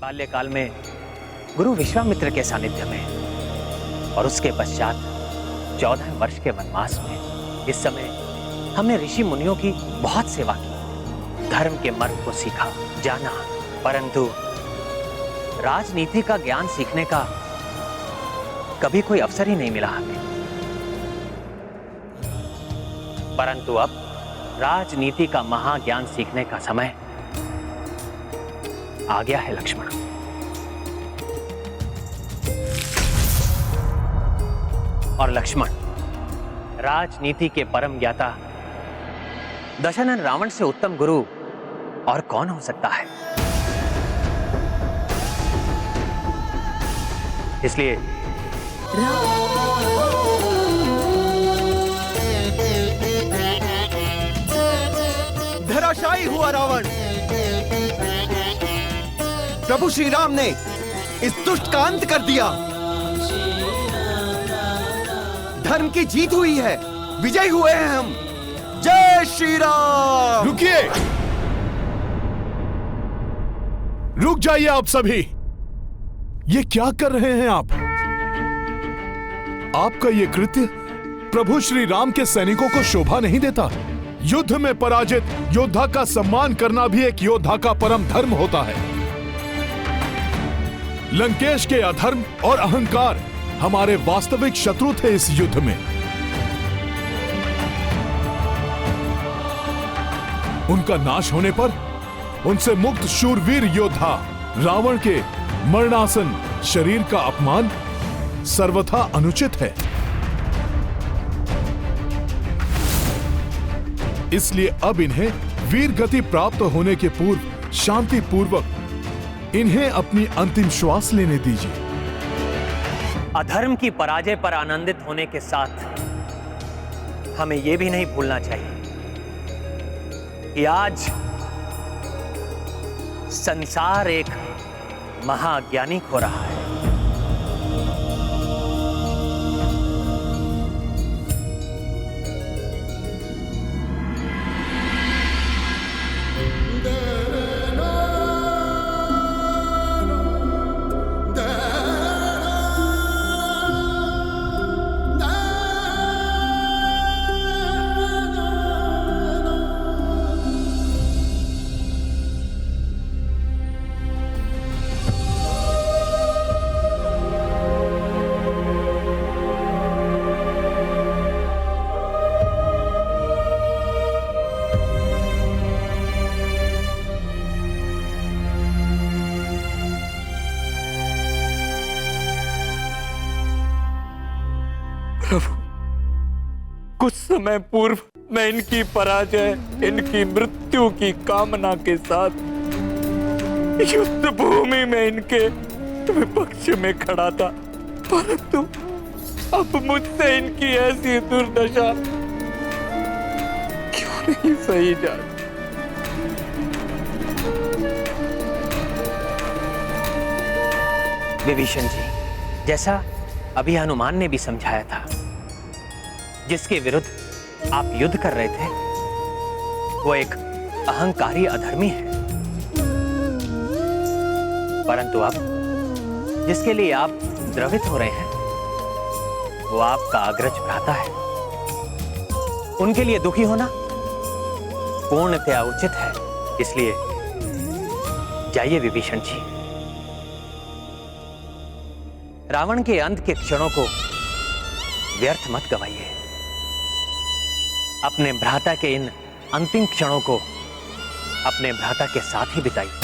बाल्यकाल में गुरु विश्वामित्र के सानिध्य में और उसके पश्चात 14 वर्ष के वनवास में इस समय हमने ऋषि मुनियों की बहुत सेवा की, धर्म के मर्म को सीखा, जाना, परंतु राजनीति का ज्ञान सीखने का कभी कोई अवसर ही नहीं मिला हमें। परंतु अब राजनीति का महाज्ञान सीखने का समय आ गया है लक्ष्मण। और लक्ष्मण, राजनीति के परम ज्ञाता दशनन रावण से उत्तम गुरु और कौन हो सकता है। इसलिए धराशायी हुआ रावण। प्रभु श्री राम ने इस दुष्ट का अंत कर दिया। धर्म की जीत हुई है, विजयी हुए हैं हम। जय श्री राम। रुकिए, रुक जाइए आप सभी। ये क्या कर रहे हैं आप? आपका ये कृत्य प्रभु श्री राम के सैनिकों को शोभा नहीं देता। युद्ध में पराजित योद्धा का सम्मान करना भी एक योद्धा का परम धर्म होता है। लंकेश के अधर्म और अहंकार हमारे वास्तविक शत्रु थे इस युद्ध में। उनका नाश होने पर उनसे मुक्त शूरवीर योद्धा रावण के मरणासन शरीर का अपमान सर्वथा अनुचित है। इसलिए अब इन्हें वीर गति प्राप्त होने के पूर्व शांति पूर्वक इन्हें अपनी अंतिम श्वास लेने दीजिए। अधर्म की पराजय पर आनंदित होने के साथ हमें यह भी नहीं भूलना चाहिए कि आज संसार एक महाज्ञानी खो रहा है। प्रभु, कुछ समय पूर्व मैं इनकी पराजय, इनकी मृत्यु की कामना के साथ युद्ध भूमि में इनके विपक्ष में खड़ा था, परंतु अब मुझसे इनकी ऐसी दुर्दशा क्यों नहीं सही जाती। विभीषण जी, जैसा अभी हनुमान ने भी समझाया था, जिसके विरुद्ध आप युद्ध कर रहे थे वो एक अहंकारी अधर्मी है, परंतु अब जिसके लिए आप द्रवित हो रहे हैं वो आपका अग्रज भ्राता है। उनके लिए दुखी होना पूर्णतया उचित है। इसलिए जाइए विभीषण जी, रावण के अंत के क्षणों को व्यर्थ मत गवाइए। अपने भ्राता के इन अंतिम क्षणों को अपने भ्राता के साथ ही बिताइए।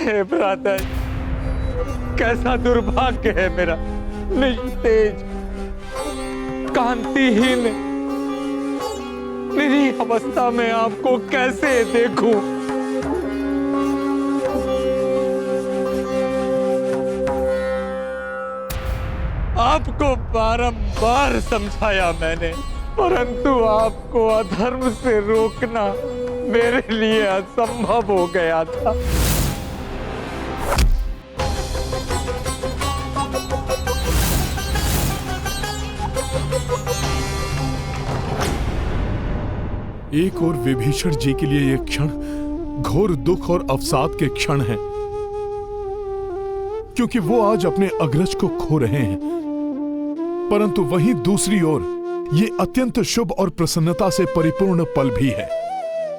हे भ्राता, कैसा दुर्भाग्य है मेरा। निस्तेज, कांतिहीन, निरीह अवस्था में आपको कैसे देखूं? आपको बारंबार समझाया मैंने, परंतु आपको अधर्म से रोकना मेरे लिए असंभव हो गया था। एक और विभीषण जी के लिए ये क्षण घोर दुख और अवसाद के क्षण हैं, क्योंकि वो आज अपने अग्रज को खो रहे हैं। परंतु वहीं दूसरी ओर ये अत्यंत शुभ और प्रसन्नता से परिपूर्ण पल भी है,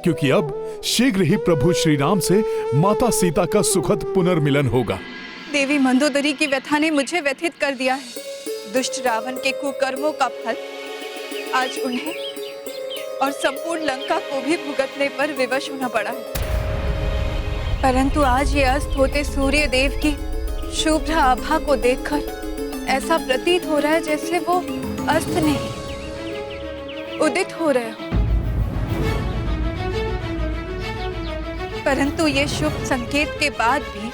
क्योंकि अब शीघ्र ही प्रभु श्री राम से माता सीता का सुखद पुनर्मिलन होगा। देवी मंदोदरी की व्यथा ने मुझे व्यथित कर दिया है। दुष्ट रावण के कुकर्मों का फल आज उन्हें और संपूर्ण लंका को भी भुगतने पर विवश होना पड़ा है। परंतु आज ये अस्त होते सूर्य देव की शुभ्र आभा को देखकर ऐसा प्रतीत हो रहा है जैसे वो अस्त नहीं उदित हो रहे हो। परंतु ये शुभ संकेत के बाद भी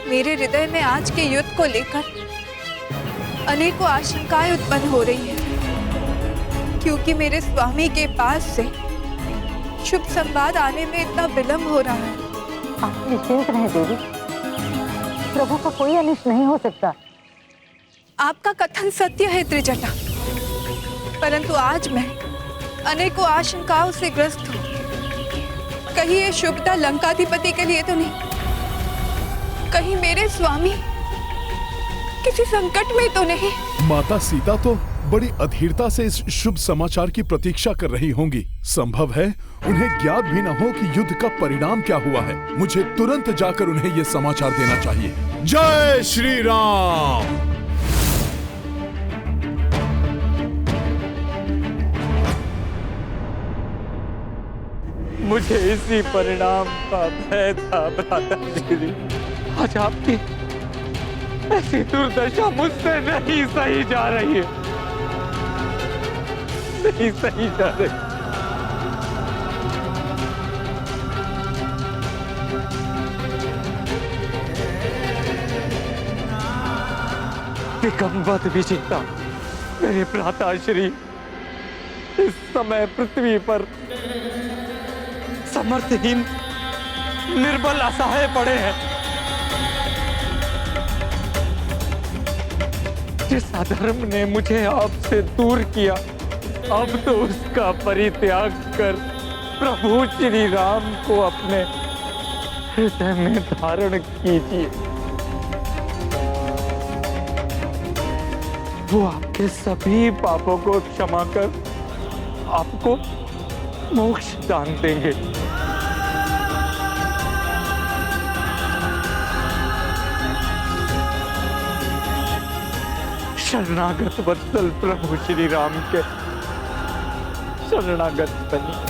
मेरे हृदय में आज के युद्ध को लेकर अनेकों आशंकाएं उत्पन्न हो रही हैं, क्योंकि मेरे स्वामी के पास से शुभ संवाद आने में इतना विलंब हो रहा है। आप निश्चिंत रहें देवी, प्रभु का कोई अनिष्ट नहीं हो सकता। आपका कथन सत्य है त्रिजटा, परंतु आज मैं अनेकों आशंकाओं से ग्रस्त हूँ। कहीं ये शुभता लंकाधिपति के लिए तो नहीं, कहीं मेरे स्वामी किसी संकट में तो नहीं। माता सीता तो बड़ी अधीरता से इस शुभ समाचार की प्रतीक्षा कर रही होंगी। संभव है उन्हें ज्ञात भी न हो कि युद्ध का परिणाम क्या हुआ है। मुझे तुरंत जाकर उन्हें यह समाचार देना चाहिए। जय श्री राम। मुझे इसी परिणाम का भय था भ्राता जी। आज आपकी ऐसी दुर्दशा मुझसे नहीं सही जा रही है, नहीं सही जा रही। दिगंबद विजेता मेरे भ्राताश्री इस समय पृथ्वी पर समर्थहीन, निर्बल, असहाय पड़े हैं। जिस अधर्म ने मुझे आपसे दूर किया, अब तो उसका परित्याग कर प्रभु श्री राम को अपने हृदय में धारण कीजिए। वो आपके सभी पापों को क्षमा कर आपको मोक्ष दान देंगे। शरणागत वत्सल प्रभु श्री राम के शरणागत बनी।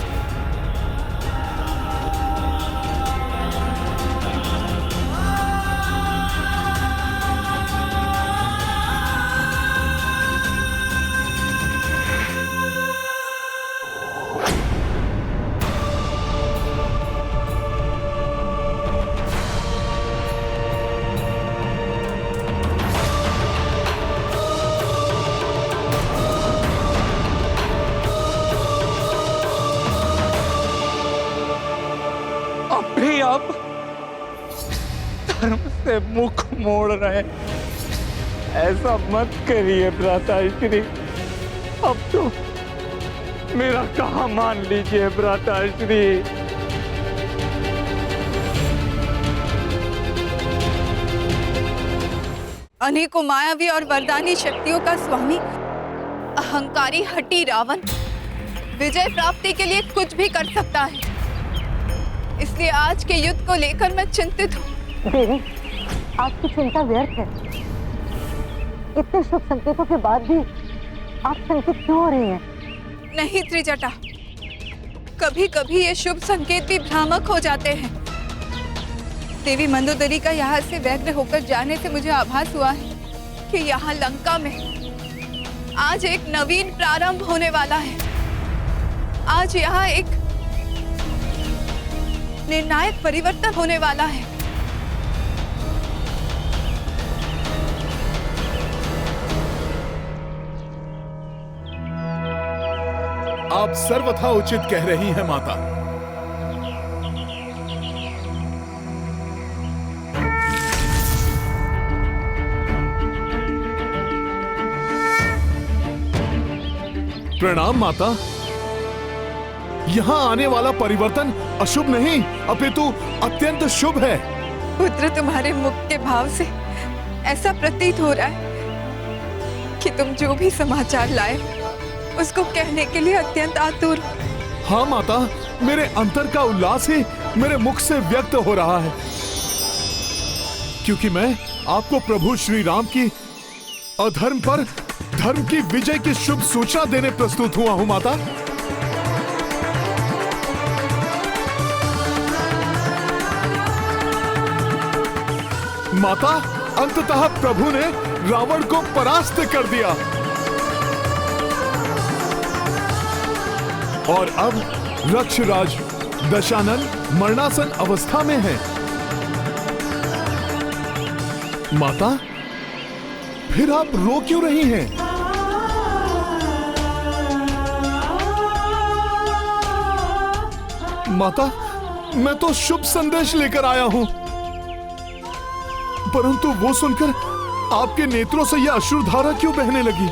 आप धर्म से मुख मोड़ रहे, ऐसा मत करिए भ्राताश्री। अब तो मेरा कहा मान लीजिए भ्राताश्री। अनेकों मायावी और वरदानी शक्तियों का स्वामी अहंकारी हठी रावण विजय प्राप्ति के लिए कुछ भी कर सकता है। इसलिए आज के युद्ध को लेकर मैं चिंतित हूँ। देवी, आपकी चिंता व्यर्थ है। इतने शुभ संकेतों के बाद भी आप शंकित क्यों हो रही हैं? नहीं त्रिजटा, कभी कभी ये शुभ संकेत भी भ्रामक हो जाते हैं। देवी मंदोदरी का यहाँ से व्यग्र होकर जाने से मुझे आभास हुआ है कि यहाँ लंका में आज एक नवीन प्रारंभ होने वाला है। आज यहाँ एक निर्णायक परिवर्तन होने वाला है। आप सर्वथा उचित कह रही हैं माता। प्रणाम माता। यहाँ आने वाला परिवर्तन अशुभ नहीं अपितु अत्यंत शुभ है। पुत्र, तुम्हारे मुख के भाव से ऐसा प्रतीत हो रहा है कि तुम जो भी समाचार लाए उसको कहने के लिए अत्यंत आतुर। हाँ माता, मेरे अंतर का उल्लास ही मेरे मुख से व्यक्त हो रहा है, क्योंकि मैं आपको प्रभु श्री राम की अधर्म पर धर्म की विजय की शुभ सूचना देने प्रस्तुत हुआ हूं माता। माता, अंततः प्रभु ने रावण को परास्त कर दिया और अब रक्षराज दशानन मरणासन अवस्था में है। माता, फिर आप रो क्यों रही हैं? माता, मैं तो शुभ संदेश लेकर आया हूं, परंतु वो सुनकर आपके नेत्रों से यह अश्रुधारा क्यों बहने लगी?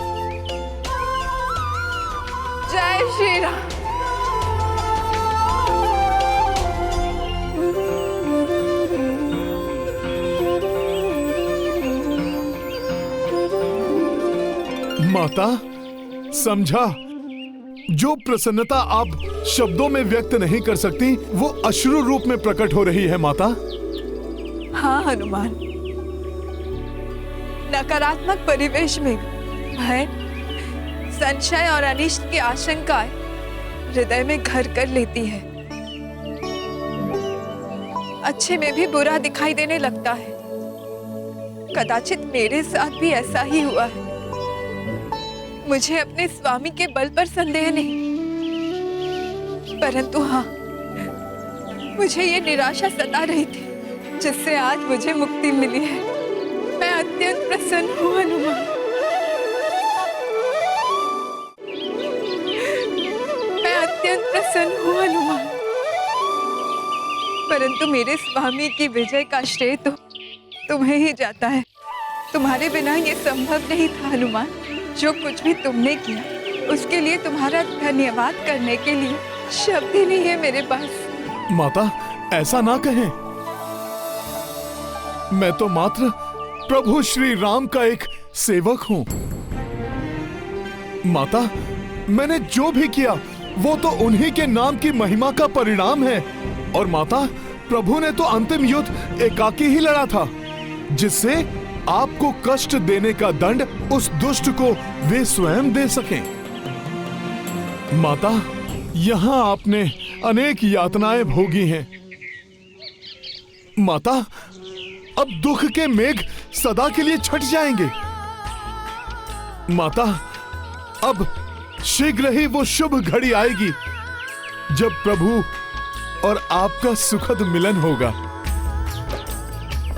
जय श्री राम। माता, समझा, जो प्रसन्नता आप शब्दों में व्यक्त नहीं कर सकती वो अश्रु रूप में प्रकट हो रही है माता। हाँ हनुमान, नकारात्मक परिवेश में भय, संशय और अनिष्ट की आशंकाएं हृदय में घर कर लेती है। अच्छे में भी बुरा दिखाई देने लगता है। कदाचित मेरे साथ भी ऐसा ही हुआ है। मुझे अपने स्वामी के बल पर संदेह नहीं, परंतु हाँ, मुझे ये निराशा सता रही थी जिससे आज मुझे मुक्ति मिली है। मैं अत्यंत प्रसन्न हूँ हनुमान। मैं अत्यंत प्रसन्न हूँ हनुमान, परंतु मेरे स्वामी की विजय का श्रेय तो तुम्हें ही जाता है। तुम्हारे बिना ये संभव नहीं था हनुमान। जो कुछ भी तुमने किया उसके लिए तुम्हारा धन्यवाद करने के लिए शब्द ही नहीं है मेरे पास। माता, ऐसा ना कहें। मैं तो मात्र प्रभु श्री राम का एक सेवक हूं। माता, मैंने जो भी किया वो तो उन्हीं के नाम की महिमा का परिणाम है। और माता, प्रभु ने तो अंतिम युद्ध एकाकी ही लड़ा था, जिससे आपको कष्ट देने का दंड उस दुष्ट को वे स्वयं दे सकें। माता, यहां आपने अनेक यातनाएं भोगी हैं। माता, अब दुख के मेघ सदा के लिए छट जाएंगे। माता, अब शीघ्र ही वो शुभ घड़ी आएगी जब प्रभु और आपका सुखद मिलन होगा।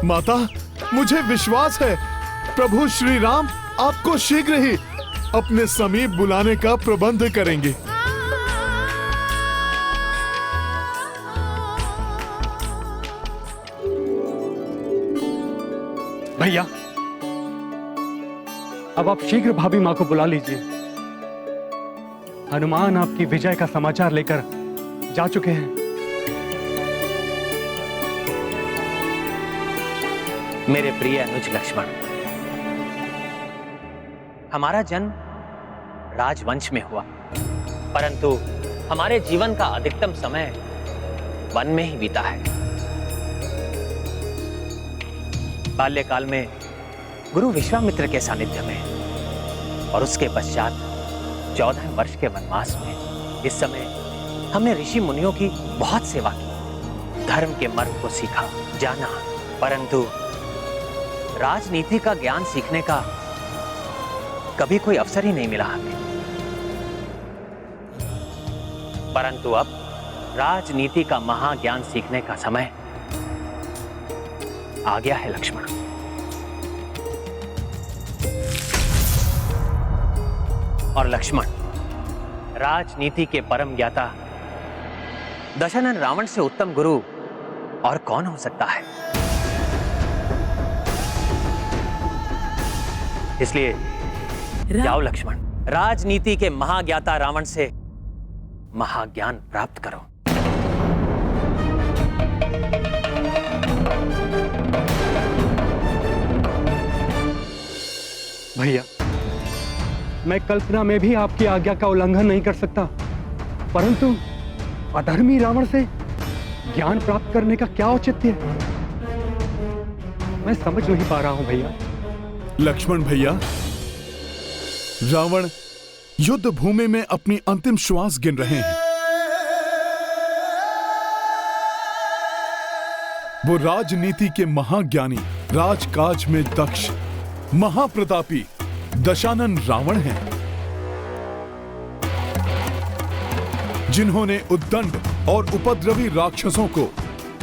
माता, मुझे विश्वास है प्रभु श्री राम आपको शीघ्र ही अपने समीप बुलाने का प्रबंध करेंगे। भैया, अब आप शीघ्र भाभी मां को बुला लीजिए। हनुमान आपकी विजय का समाचार लेकर जा चुके हैं। मेरे प्रिय अनुज लक्ष्मण, हमारा जन्म राजवंश में हुआ, परंतु हमारे जीवन का अधिकतम समय वन में ही बीता है। बाल्यकाल में गुरु विश्वामित्र के सानिध्य में और उसके पश्चात 14 वर्ष के वनवास में इस समय हमने ऋषि मुनियों की बहुत सेवा की। धर्म के मर्म को सीखा, जाना, परंतु राजनीति का ज्ञान सीखने का कभी कोई अवसर ही नहीं मिला हमें। परंतु अब राजनीति का महाज्ञान सीखने का समय आ गया है लक्ष्मण। और लक्ष्मण, राजनीति के परम ज्ञाता दशानन रावण से उत्तम गुरु और कौन हो सकता है? इसलिए जाओ लक्ष्मण, राजनीति के महाज्ञाता रावण से महाज्ञान प्राप्त करो। भैया, मैं कल्पना में भी आपकी आज्ञा का उल्लंघन नहीं कर सकता, परंतु अधर्मी रावण से ज्ञान प्राप्त करने का क्या औचित्य है? मैं समझ नहीं पा रहा हूं भैया। लक्ष्मण भैया, रावण युद्ध भूमि में अपनी अंतिम श्वास गिन रहे हैं। वो राजनीति के महाज्ञानी, राजकाज में दक्ष, महाप्रतापी दशानन रावण हैं, जिन्होंने उद्दंड और उपद्रवी राक्षसों को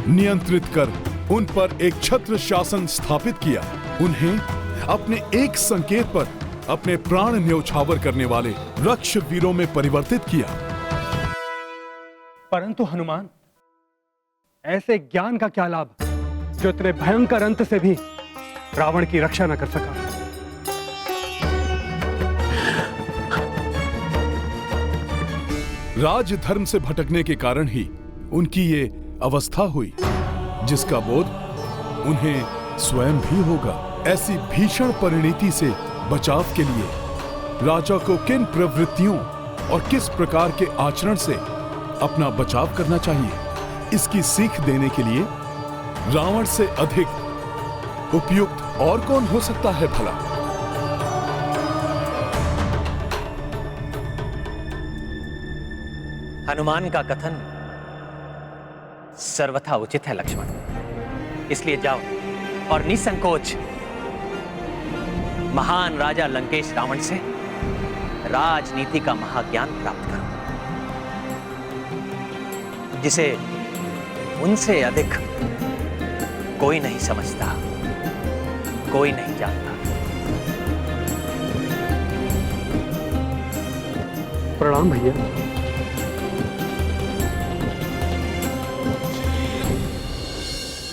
नियंत्रित कर उन पर एक छत्र शासन स्थापित किया। उन्हें अपने एक संकेत पर अपने प्राण न्यौछावर करने वाले रक्ष वीरों में परिवर्तित किया। परंतु हनुमान, ऐसे ज्ञान का क्या लाभ जो इतने भयंकर अंत से भी रावण की रक्षा न कर सका? राजधर्म से भटकने के कारण ही उनकी ये अवस्था हुई, जिसका बोध उन्हें स्वयं भी होगा। ऐसी भीषण परिणति से बचाव के लिए राजा को किन प्रवृत्तियों और किस प्रकार के आचरण से अपना बचाव करना चाहिए, इसकी सीख देने के लिए रावण से अधिक उपयुक्त और कौन हो सकता है भला? हनुमान का कथन सर्वथा उचित है लक्ष्मण, इसलिए जाओ और निसंकोच महान राजा लंकेश रावण से राजनीति का महाज्ञान प्राप्त करो, जिसे उनसे अधिक कोई नहीं समझता, कोई नहीं जानता। प्रणाम भैया।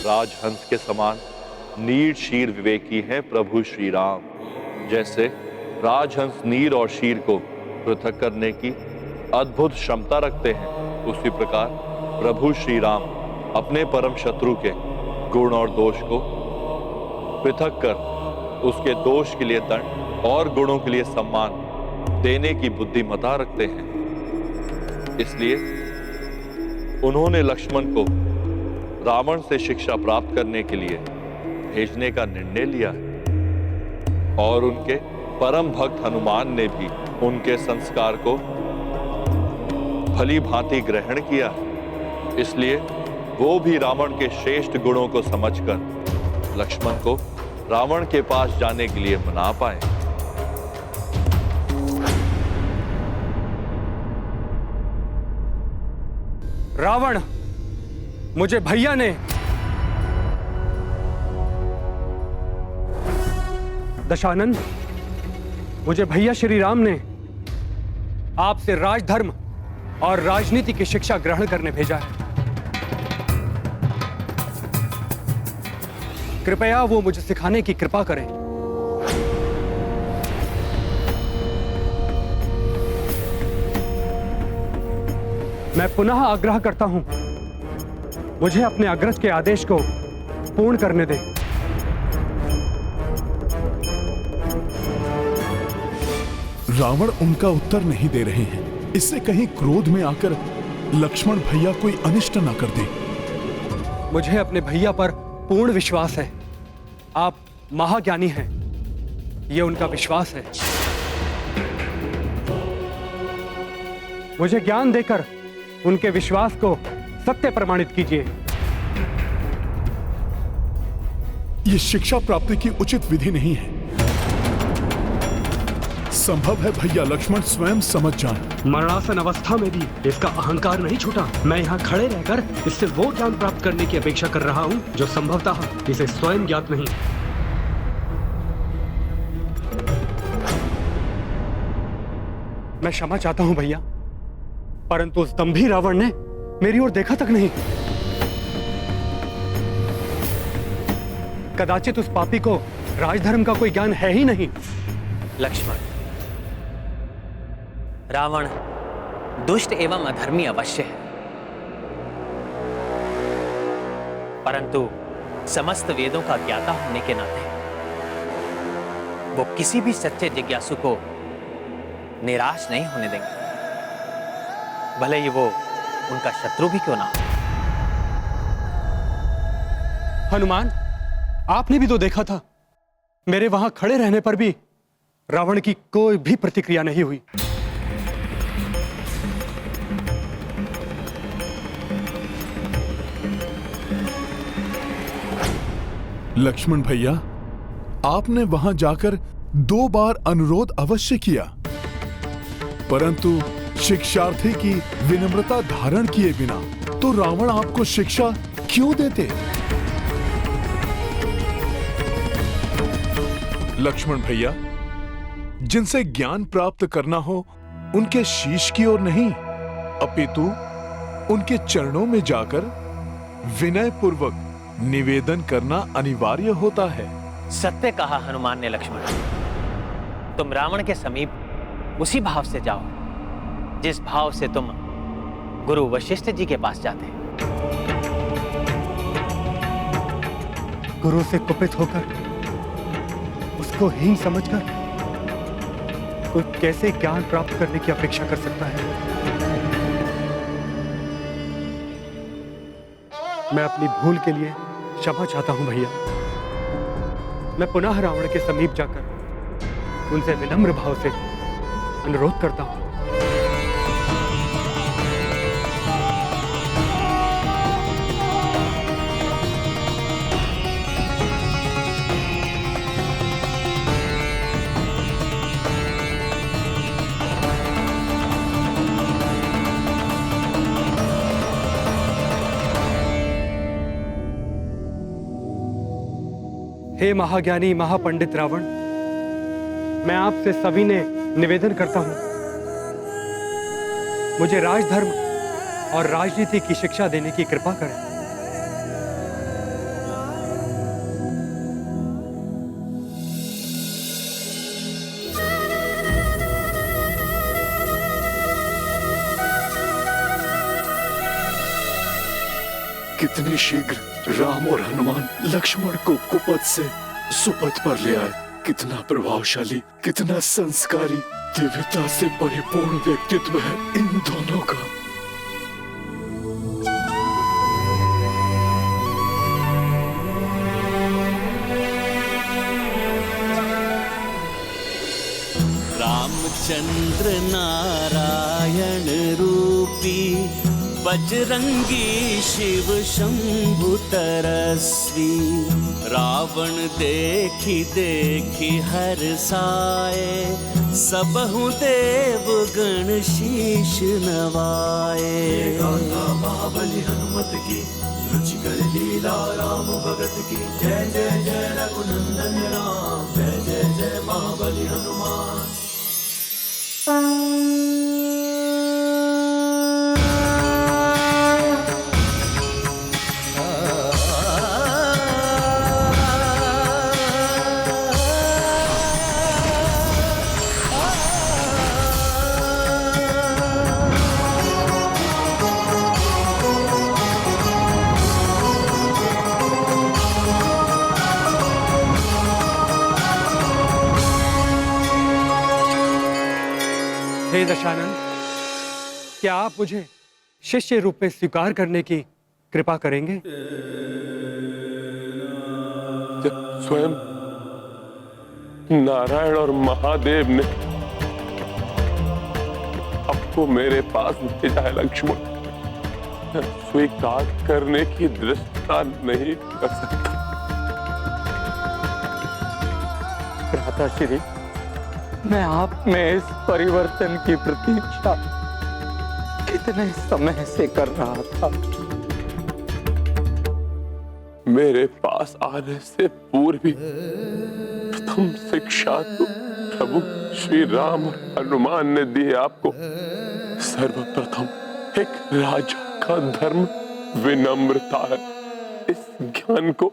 राजहंस के समान नीर शीर विवेकी हैं प्रभु श्री राम। जैसे राजहंस नीर और शीर को पृथक करने की अद्भुत क्षमता रखते हैं, उसी प्रकार प्रभु श्री राम अपने परम शत्रु के गुण और दोष को पृथक कर उसके दोष के लिए दंड और गुणों के लिए सम्मान देने की बुद्धिमता रखते हैं। इसलिए उन्होंने लक्ष्मण को रावण से शिक्षा प्राप्त करने के लिए भेजने का निर्णय लिया है, और उनके परम भक्त हनुमान ने भी उनके संस्कार को भली भांति ग्रहण किया है। इसलिए वो भी रावण के श्रेष्ठ गुणों को समझकर लक्ष्मण को रावण के पास जाने के लिए मना पाए। रावण, मुझे भैया ने दशानन, मुझे भैया श्री राम ने आपसे राजधर्म और राजनीति की शिक्षा ग्रहण करने भेजा है। कृपया वो मुझे सिखाने की कृपा करें। मैं पुनः आग्रह करता हूं, मुझे अपने अग्रज के आदेश को पूर्ण करने दें। रावण उनका उत्तर नहीं दे रहे हैं। इससे कहीं क्रोध में आकर लक्ष्मण भैया कोई अनिष्ट ना कर दे। मुझे अपने भैया पर पूर्ण विश्वास है। आप महाज्ञानी हैं, यह उनका विश्वास है। मुझे ज्ञान देकर उनके विश्वास को सत्य प्रमाणित कीजिए। ये शिक्षा प्राप्ति की उचित विधि नहीं है। संभव है भैया लक्ष्मण स्वयं समझ जाएं। मरणासन अवस्था में भी इसका अहंकार नहीं छूटा। मैं यहाँ खड़े रहकर इससे वो ज्ञान प्राप्त करने की अपेक्षा कर रहा हूँ जो संभवतः इसे स्वयं ज्ञात नहीं। मैं क्षमा चाहता हूँ भैया, परंतु उस दंभी रावण ने मेरी ओर देखा तक नहीं। कदाचित उस पापी को राजधर्म का कोई ज्ञान है ही नहीं। लक्ष्मण, रावण दुष्ट एवं अधर्मी अवश्य है, परंतु समस्त वेदों का ज्ञाता होने के नाते वो किसी भी सच्चे जिज्ञासु को निराश नहीं होने देंगे, भले ही वो उनका शत्रु भी क्यों ना हो। हनुमान, आपने भी तो देखा था, मेरे वहां खड़े रहने पर भी रावण की कोई भी प्रतिक्रिया नहीं हुई। लक्ष्मण भैया, आपने वहां जाकर 2 बार अनुरोध अवश्य किया, परंतु शिक्षार्थी की विनम्रता धारण किए बिना तो रावण आपको शिक्षा क्यों देते? लक्ष्मण भैया, जिनसे ज्ञान प्राप्त करना हो उनके शीश की ओर नहीं, अपितु उनके चरणों में जाकर विनय पूर्वक निवेदन करना अनिवार्य होता है। सत्य कहा हनुमान ने लक्ष्मण। तुम रावण के समीप उसी भाव से जाओ जिस भाव से तुम गुरु वशिष्ठ जी के पास जाते। गुरु से कुपित होकर, उसको हीन समझकर कोई कैसे ज्ञान प्राप्त करने की अपेक्षा कर सकता है? मैं अपनी भूल के लिए क्षमा चाहता हूं भैया। मैं पुनः रावण के समीप जाकर उनसे विनम्र भाव से अनुरोध करता हूं। हे महाज्ञानी महापंडित रावण, मैं आपसे सविनय निवेदन करता हूं, मुझे राजधर्म और राजनीति की शिक्षा देने की कृपा करें। कितने शीघ्र राम और हनुमान लक्ष्मण को कुपथ से सुपथ पर ले आए। कितना प्रभावशाली, कितना संस्कारी, दिव्यता से परिपूर्ण व्यक्तित्व है इन दोनों का। रामचंद्र नारायण रूपी बजरंगी शिव शंभु तरस्वी। रावण देखी देखी हर साए, सबहु देव गण शीश नवाए। गाथा महाबली हनुमत की, रुचिकर लीला राम भगत की। जय जय जय रघुनंदन राम, जय जय जय महाबली हनुमान। हे दशानन, क्या आप मुझे शिष्य रूप में स्वीकार करने की कृपा करेंगे? स्वयं नारायण और महादेव ने आपको मेरे पास भेजा है लक्ष्मण। स्वीकार करने की दृष्टता नहीं कर सकता। था श्री, मैं आप में इस परिवर्तन की प्रतीक्षा कितने समय से कर रहा था। मेरे पास आने से पूर्व ही प्रथम शिक्षा तो प्रभु श्री राम और हनुमान ने दी है आपको। सर्वप्रथम एक राजा का धर्म विनम्रता है। इस ज्ञान को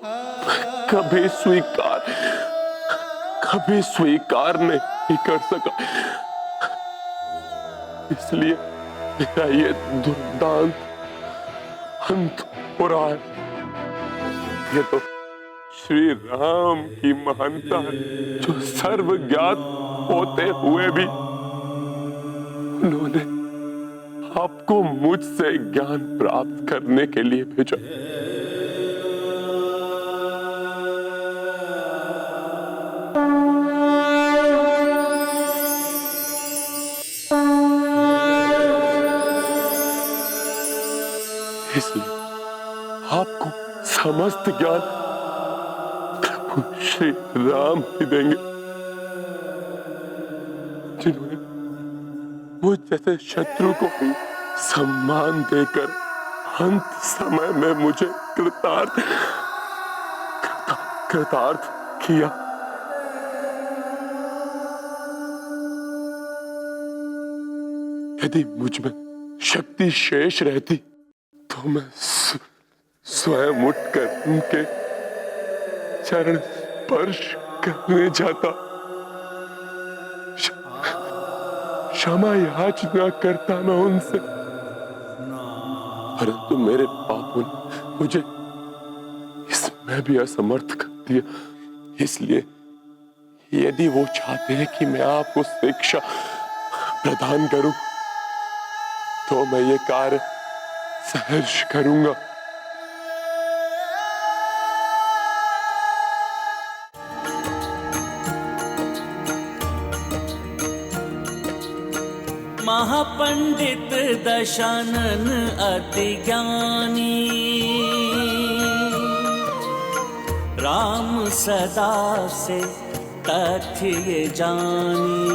कभी स्वीकार नहीं कर सका, इसलिए मेरा ये दुर्दांत अंत हो रहा है। ये तो श्री राम की महानता है, जो सर्वज्ञात होते हुए भी उन्होंने आपको मुझसे ज्ञान प्राप्त करने के लिए भेजा। इसलिए आपको समस्त ज्ञान प्रभु श्री राम ही देंगे, जिन्होंने मुझ जैसे शत्रु को भी सम्मान देकर अंत समय में मुझे कृतार्थ किया। यदि मुझ में शक्ति शेष रहती तो मैं स्वयं उठकर उनके चरण स्पर्श करने जाता, क्षमा याचना करता मैं उनसे, परंतु मेरे पापों ने मुझे इसमें भी असमर्थ कर दिया। इसलिए यदि वो चाहते हैं कि मैं आपको शिक्षा प्रदान करूं, तो मैं ये कार्य सहर्ष करूंगा। महापंडित दशानन अति ज्ञानी, राम सदा से तथ्य ये जानी।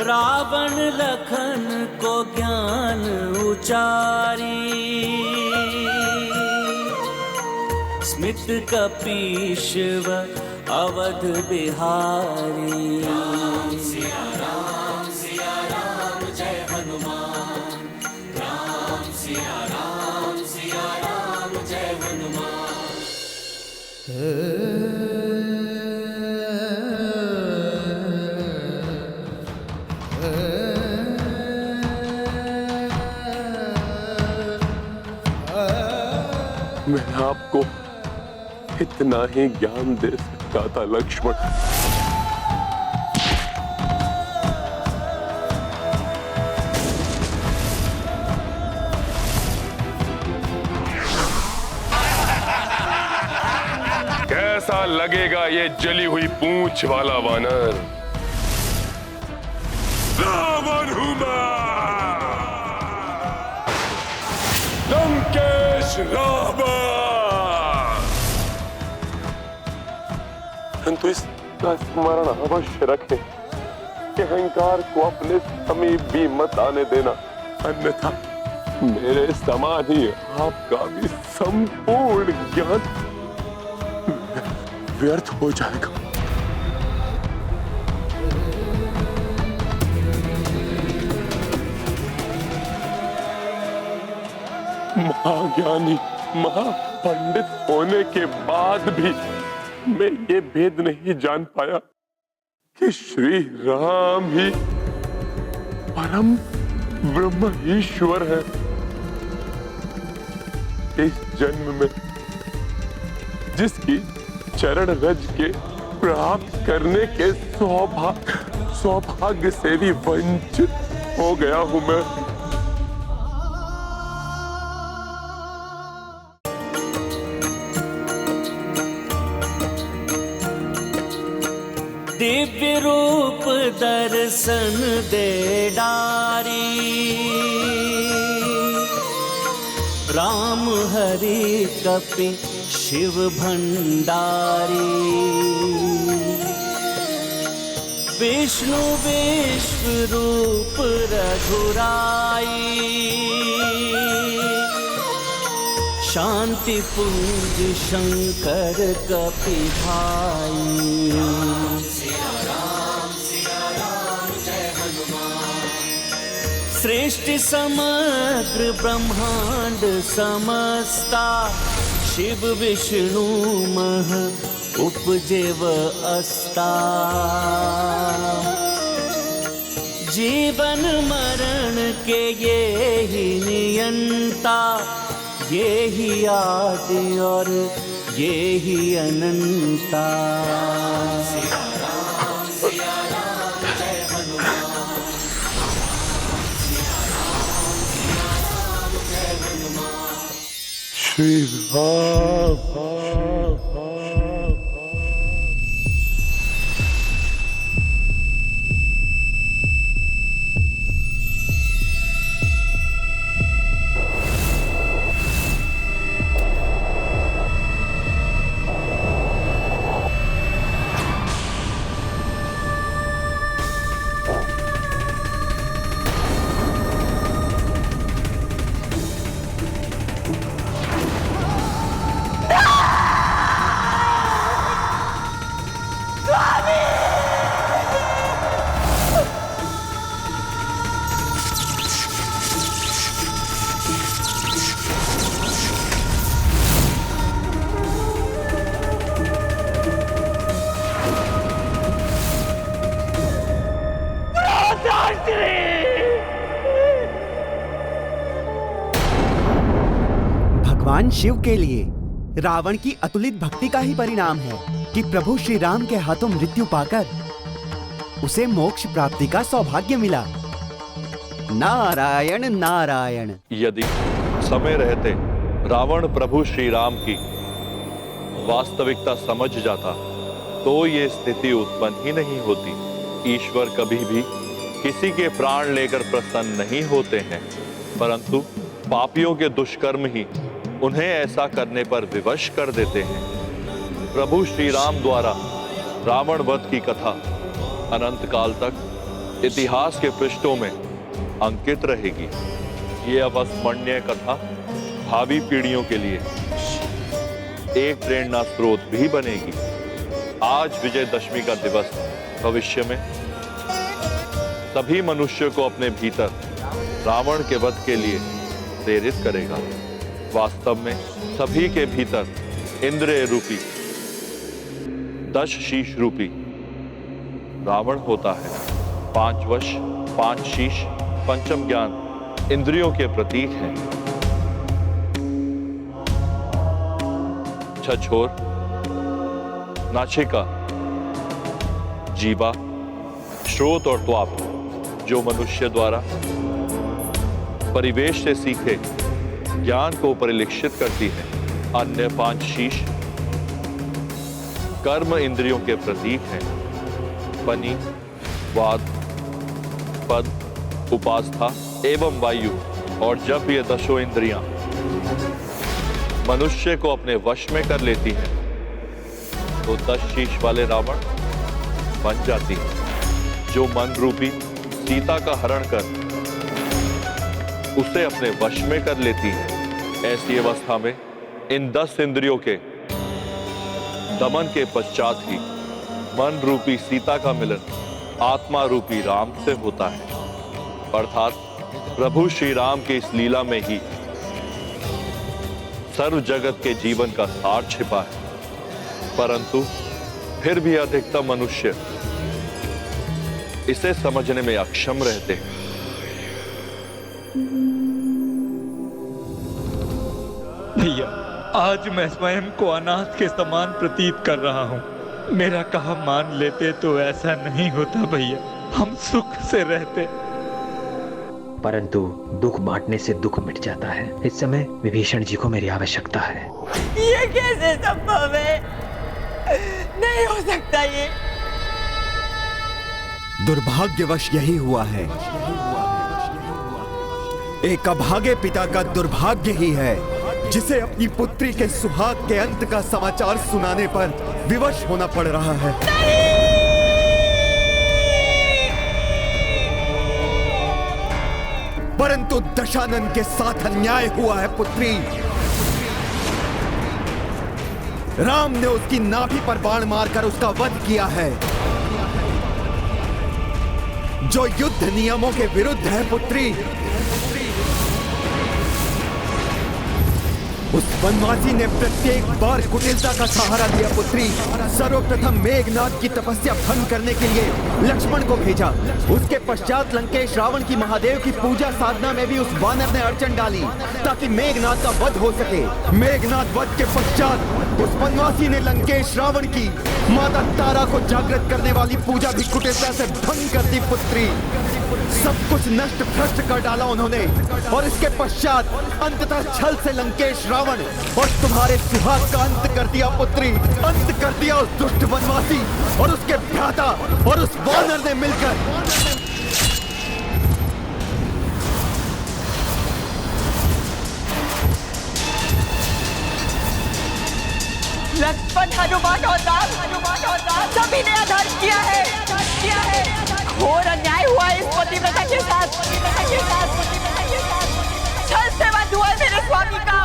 रावण लखन को ज्ञान उचारी, स्मित कपीश व अवध बिहारी। राम सिया राम जय हनुमान, राम सिया राम जय हनुमान। मैं आपको इतना ही ज्ञान दे सकता था लक्ष्मण, कैसा लगेगा ये जली हुई पूंछ वाला वानर? रावण हूं मैं, लंकेश रावण। परंतु इसका स्मरण अवश्य रखें कि अहंकार को अपने समीप भी मत आने देना, अन्यथा मेरे समान ही आपका भी संपूर्ण ज्ञान व्यर्थ हो जाएगा। महाज्ञानी महापंडित होने के बाद भी मैं ये भेद नहीं जान पाया कि श्री राम ही परम ब्रह्म ईश्वर है। इस जन्म में जिसकी चरण रज के प्राप्त करने के सौभाग्य से भी वंचित हो गया हूं मैं। दिव्य रूप दर्शन दे डारी, राम हरि कपि शिव भंडारी। विष्णु विश्व रूप रघुराई, शांति पुंज शंकर कपि भाई। सृष्टि समग्र ब्रह्मांड समस्ता, शिव विष्णु मह उपजेव अस्ता। जीवन मरण के ये ही नियंता, ये ही आदि और ये ही अनंता। श्री राम। भगवान शिव के लिए रावण की अतुलित भक्ति का ही परिणाम है कि प्रभु श्री राम के हाथों मृत्यु पाकर उसे मोक्ष प्राप्ति का सौभाग्य मिला। नारायण नारायण। यदि समय रहते रावण प्रभु श्री राम की वास्तविकता समझ जाता तो ये स्थिति उत्पन्न ही नहीं होती। ईश्वर कभी भी किसी के प्राण लेकर प्रसन्न नहीं होते हैं, परंतु पापियों के दुष्कर्म ही उन्हें ऐसा करने पर विवश कर देते हैं। प्रभु श्री राम द्वारा रावण वध की कथा अनंत काल तक इतिहास के पृष्ठों में अंकित रहेगी। ये अविस्मरणीय कथा भावी पीढ़ियों के लिए एक प्रेरणा स्रोत भी बनेगी। आज विजयदशमी का दिवस भविष्य में सभी मनुष्य को अपने भीतर रावण के वध के लिए प्रेरित करेगा। वास्तव में सभी के भीतर इंद्रिय रूपी 10 शीश रूपी रावण होता है। 5 वश 5 शीश पंचम ज्ञान इंद्रियों के प्रतीक हैं। छछोर, नासिका, जीवा, श्रोत और त्वाक जो मनुष्य द्वारा परिवेश से सीखे ज्ञान को परिलक्षित करती है। अन्य 5 शीश कर्म इंद्रियों के प्रतीक हैं। पनी, वाद, पद, उपास्था एवं वायु। और जब ये 10 इंद्रियां मनुष्य को अपने वश में कर लेती हैं तो 10 शीश वाले रावण बन जाती है, जो मन रूपी सीता का हरण कर उसे अपने वश में कर लेती है। ऐसी अवस्था में इन 10 इंद्रियों के दमन के पश्चात ही मन रूपी सीता का मिलन आत्मा रूपी राम से होता है। अर्थात प्रभु श्री राम की इस लीला में ही सर्व जगत के जीवन का सार छिपा है। परंतु फिर भी अधिकतम मनुष्य इसे समझने में अक्षम रहते हैं। भैया, आज मैं स्वयं को अनाथ के समान प्रतीत कर रहा हूँ। मेरा कहा मान लेते तो ऐसा नहीं होता भैया, हम सुख से रहते। परंतु दुख बांटने से दुख मिट जाता है। इस समय विभीषण जी को मेरी आवश्यकता है। ये कैसे संभव है? नहीं हो सकता ये। दुर्भाग्यवश यही हुआ है। एक अभागे पिता का दुर्भाग्य ही है जिसे अपनी पुत्री के सुहाग के अंत का समाचार सुनाने पर विवश होना पड़ रहा है। परंतु दशानन के साथ अन्याय हुआ है पुत्री। राम ने उसकी नाभि पर बाण मारकर उसका वध किया है, जो युद्ध नियमों के विरुद्ध है पुत्री। उस वनवासी ने प्रत्येक बार कुटिलता का सहारा दिया पुत्री। सर्वप्रथम मेघनाथ की तपस्या भंग करने के लिए लक्ष्मण को भेजा। उसके पश्चात लंकेश रावण की महादेव की पूजा साधना में भी उस वानर ने अड़चन डाली ताकि मेघनाथ का वध हो सके। मेघनाथ वध के पश्चात उस वनवासी ने लंकेश रावण की माता तारा को जागृत करने वाली पूजा भी कुटिलता से भंग कर दी पुत्री। सब कुछ नष्ट भ्रष्ट कर डाला उन्होंने, और इसके पश्चात अंततः छल से लंकेश रावण और तुम्हारे सुहाग का अंत कर दिया पुत्री। अंत कर दिया उस दुष्ट वनवासी और उसके भ्राता और उस वानर ने मिलकर। लक्ष्मण, हनुमान और राम सभी ने अधर्म किया है। घोर अन्याय हुआ है इस पतिव्रता के साथ। छल से वध हुआ है मेरे स्वामी का।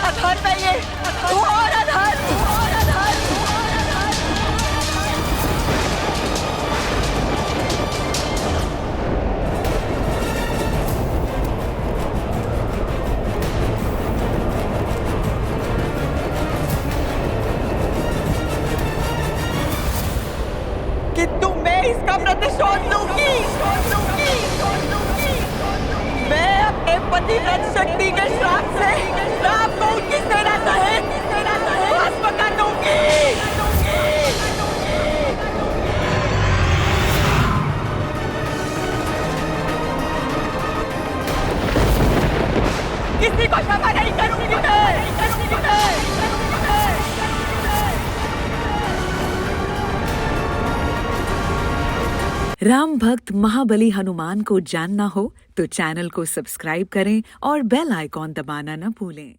अधर्म है ये, घोर अधर्म। किंतु मैं इसका प्रतिशोध लूंगी। मैं अपने पतिव्रत शक्ति के श्राप से राम को उनकी सेना सहित भस्म कर दूंगी। किसी को क्षमा नहीं करूंगी मैं। राम भक्त महाबली हनुमान को जानना हो तो चैनल को सब्सक्राइब करें और बेल आइकॉन दबाना न भूलें।